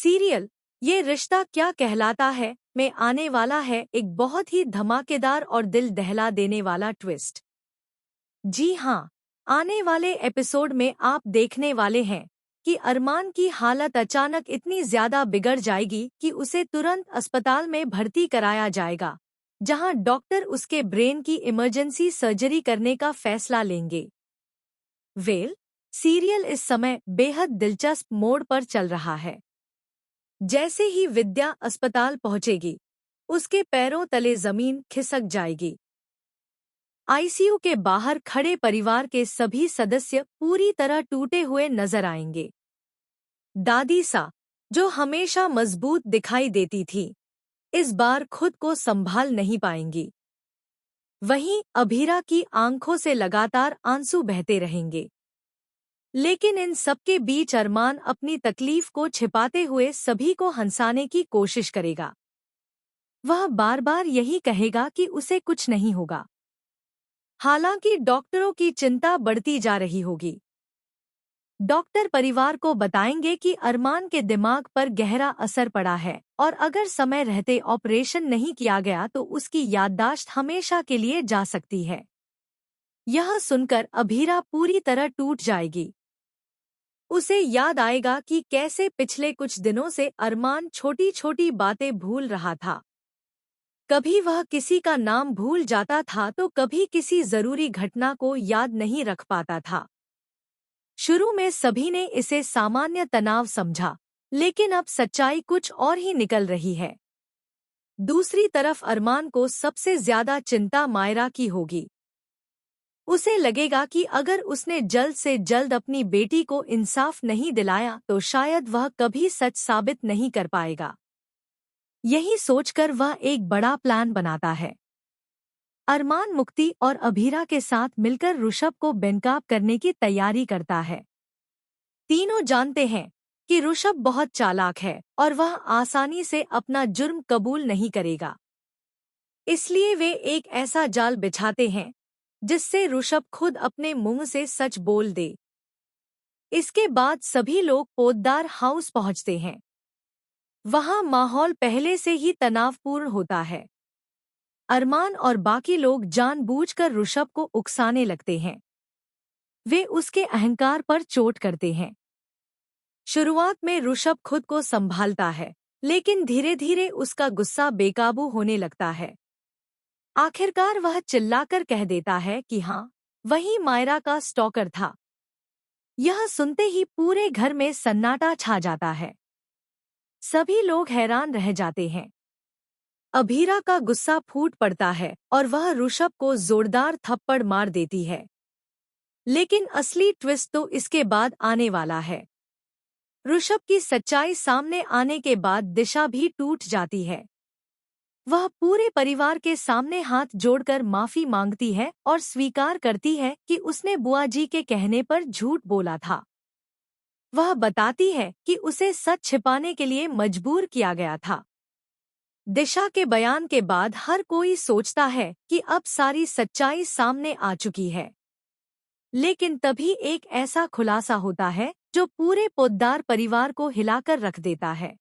Serial ये रिश्ता क्या कहलाता है में आने वाला है एक बहुत ही धमाकेदार और दिल दहला देने वाला ट्विस्ट। जी हाँ, आने वाले एपिसोड में आप देखने वाले हैं कि अरमान की हालत अचानक इतनी ज्यादा बिगड़ जाएगी कि उसे तुरंत अस्पताल में भर्ती कराया जाएगा, जहां डॉक्टर उसके ब्रेन की इमरजेंसी सर्जरी करने का फैसला लेंगे। सीरियल इस समय बेहद दिलचस्प मोड़ पर चल रहा है। जैसे ही विद्या अस्पताल पहुंचेगी, उसके पैरों तले जमीन खिसक जाएगी। आईसीयू के बाहर खड़े परिवार के सभी सदस्य पूरी तरह टूटे हुए नजर आएंगे। दादी सा, जो हमेशा मजबूत दिखाई देती थी, इस बार खुद को संभाल नहीं पाएंगी। वहीं अभीरा की आंखों से लगातार आंसू बहते रहेंगे। लेकिन इन सबके बीच अरमान अपनी तकलीफ को छिपाते हुए सभी को हंसाने की कोशिश करेगा। वह बार बार यही कहेगा कि उसे कुछ नहीं होगा। हालांकि डॉक्टरों की चिंता बढ़ती जा रही होगी। डॉक्टर परिवार को बताएंगे कि अरमान के दिमाग पर गहरा असर पड़ा है और अगर समय रहते ऑपरेशन नहीं किया गया तो उसकी याददाश्त हमेशा के लिए जा सकती है। यह सुनकर अभीरा पूरी तरह टूट जाएगी। उसे याद आएगा कि कैसे पिछले कुछ दिनों से अरमान छोटी छोटी बातें भूल रहा था। कभी वह किसी का नाम भूल जाता था तो कभी किसी जरूरी घटना को याद नहीं रख पाता था। शुरू में सभी ने इसे सामान्य तनाव समझा, लेकिन अब सच्चाई कुछ और ही निकल रही है। दूसरी तरफ अरमान को सबसे ज्यादा चिंता मायरा की होगी। उसे लगेगा कि अगर उसने जल्द से जल्द अपनी बेटी को इंसाफ नहीं दिलाया तो शायद वह कभी सच साबित नहीं कर पाएगा। यही सोचकर वह एक बड़ा प्लान बनाता है। अरमान मुक्ति और अभीरा के साथ मिलकर ऋषभ को बेनकाब करने की तैयारी करता है। तीनों जानते हैं कि ऋषभ बहुत चालाक है और वह आसानी से अपना जुर्म कबूल नहीं करेगा। इसलिए वे एक ऐसा जाल बिछाते हैं जिससे ऋषभ खुद अपने मुंह से सच बोल दे। इसके बाद सभी लोग पोद्दार हाउस पहुंचते हैं। वहां माहौल पहले से ही तनावपूर्ण होता है। अरमान और बाकी लोग जानबूझकर ऋषभ को उकसाने लगते हैं। वे उसके अहंकार पर चोट करते हैं। शुरुआत में ऋषभ खुद को संभालता है, लेकिन धीरे धीरे उसका गुस्सा बेकाबू होने लगता है। आखिरकार वह चिल्लाकर कह देता है कि हाँ, वही मायरा का स्टॉकर था। यह सुनते ही पूरे घर में सन्नाटा छा जाता है। सभी लोग हैरान रह जाते हैं। अभीरा का गुस्सा फूट पड़ता है और वह ऋषभ को जोरदार थप्पड़ मार देती है। लेकिन असली ट्विस्ट तो इसके बाद आने वाला है। ऋषभ की सच्चाई सामने आने के बाद दिशा भी टूट जाती है। वह पूरे परिवार के सामने हाथ जोड़कर माफी मांगती है और स्वीकार करती है कि उसने बुआ जी के कहने पर झूठ बोला था। वह बताती है कि उसे सच छिपाने के लिए मजबूर किया गया था। दिशा के बयान के बाद हर कोई सोचता है कि अब सारी सच्चाई सामने आ चुकी है। लेकिन तभी एक ऐसा खुलासा होता है जो पूरे पोद्दार परिवार को हिलाकर रख देता है।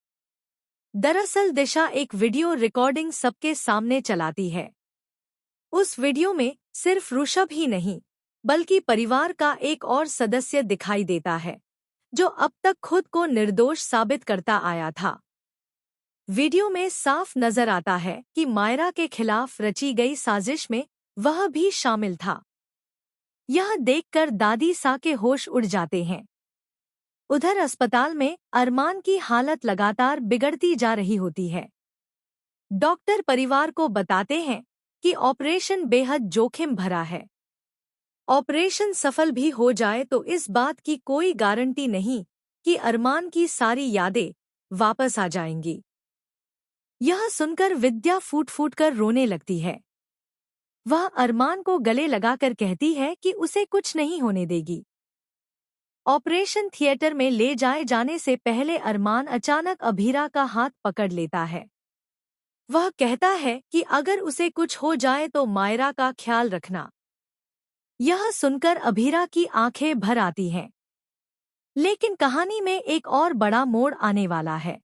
दरअसल दिशा एक वीडियो रिकॉर्डिंग सबके सामने चलाती है। उस वीडियो में सिर्फ ऋषभ ही नहीं, बल्कि परिवार का एक और सदस्य दिखाई देता है, जो अब तक खुद को निर्दोष साबित करता आया था। वीडियो में साफ नजर आता है कि मायरा के खिलाफ रची गई साजिश में वह भी शामिल था। यह देखकर दादी सा के होश उड़ जाते हैं। उधर अस्पताल में अरमान की हालत लगातार बिगड़ती जा रही होती है। डॉक्टर परिवार को बताते हैं कि ऑपरेशन बेहद जोखिम भरा है। ऑपरेशन सफल भी हो जाए तो इस बात की कोई गारंटी नहीं कि अरमान की सारी यादें वापस आ जाएंगी। यह सुनकर विद्या फूट फूट कर रोने लगती है। वह अरमान को गले लगाकर कहती है कि उसे कुछ नहीं होने देगी। ऑपरेशन थिएटर में ले जाए जाने से पहले अरमान अचानक अभीरा का हाथ पकड़ लेता है। वह कहता है कि अगर उसे कुछ हो जाए तो मायरा का ख्याल रखना। यह सुनकर अभीरा की आंखें भर आती हैं। लेकिन कहानी में एक और बड़ा मोड़ आने वाला है।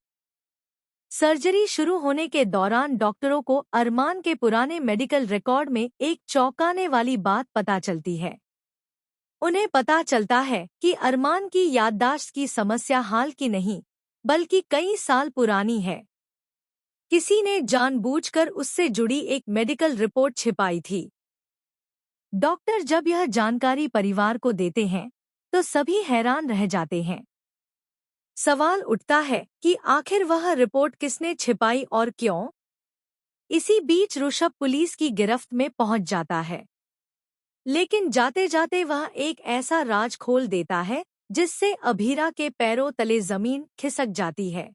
सर्जरी शुरू होने के दौरान डॉक्टरों को अरमान के पुराने मेडिकल रिकॉर्ड में एक चौंकाने वाली बात पता चलती है। उन्हें पता चलता है कि अरमान की याददाश्त की समस्या हाल की नहीं, बल्कि कई साल पुरानी है। किसी ने जानबूझकर उससे जुड़ी एक मेडिकल रिपोर्ट छिपाई थी। डॉक्टर जब यह जानकारी परिवार को देते हैं, तो सभी हैरान रह जाते हैं। सवाल उठता है कि आखिर वह रिपोर्ट किसने छिपाई और क्यों? इसी बीच ऋषभ पुलिस की गिरफ्त में पहुंच जाता है, लेकिन जाते जाते वह एक ऐसा राज खोल देता है जिससे अभीरा के पैरों तले जमीन खिसक जाती है।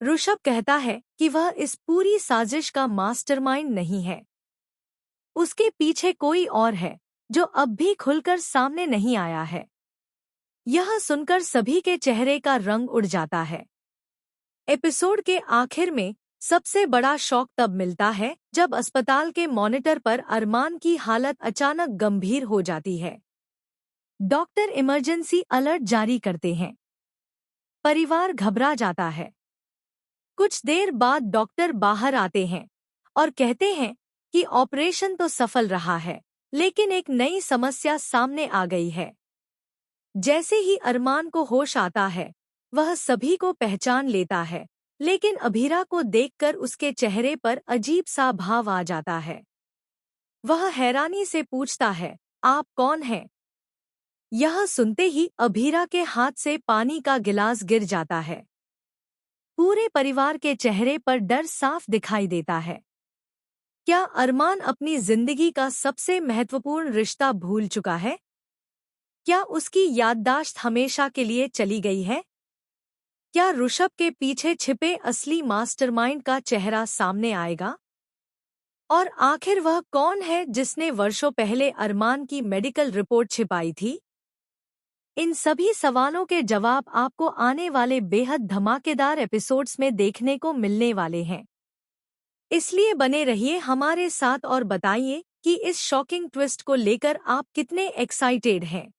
ऋषभ कहता है कि वह इस पूरी साजिश का मास्टरमाइंड नहीं है। उसके पीछे कोई और है जो अब भी खुलकर सामने नहीं आया है। यह सुनकर सभी के चेहरे का रंग उड़ जाता है। एपिसोड के आखिर में सबसे बड़ा शॉक तब मिलता है जब अस्पताल के मॉनिटर पर अरमान की हालत अचानक गंभीर हो जाती है। डॉक्टर इमरजेंसी अलर्ट जारी करते हैं। परिवार घबरा जाता है। कुछ देर बाद डॉक्टर बाहर आते हैं और कहते हैं कि ऑपरेशन तो सफल रहा है, लेकिन एक नई समस्या सामने आ गई है। जैसे ही अरमान को होश आता है, वह सभी को पहचान लेता है, लेकिन अभीरा को देखकर उसके चेहरे पर अजीब सा भाव आ जाता है। वह हैरानी से पूछता है, आप कौन हैं? यह सुनते ही अभीरा के हाथ से पानी का गिलास गिर जाता है। पूरे परिवार के चेहरे पर डर साफ दिखाई देता है। क्या अरमान अपनी जिंदगी का सबसे महत्वपूर्ण रिश्ता भूल चुका है? क्या उसकी याददाश्त हमेशा के लिए चली गई है? क्या ऋषभ के पीछे छिपे असली मास्टरमाइंड का चेहरा सामने आएगा? और आखिर वह कौन है जिसने वर्षों पहले अरमान की मेडिकल रिपोर्ट छिपाई थी? इन सभी सवालों के जवाब आपको आने वाले बेहद धमाकेदार एपिसोड्स में देखने को मिलने वाले हैं। इसलिए बने रहिए हमारे साथ और बताइए कि इस शॉकिंग ट्विस्ट को लेकर आप कितने एक्साइटेड हैं।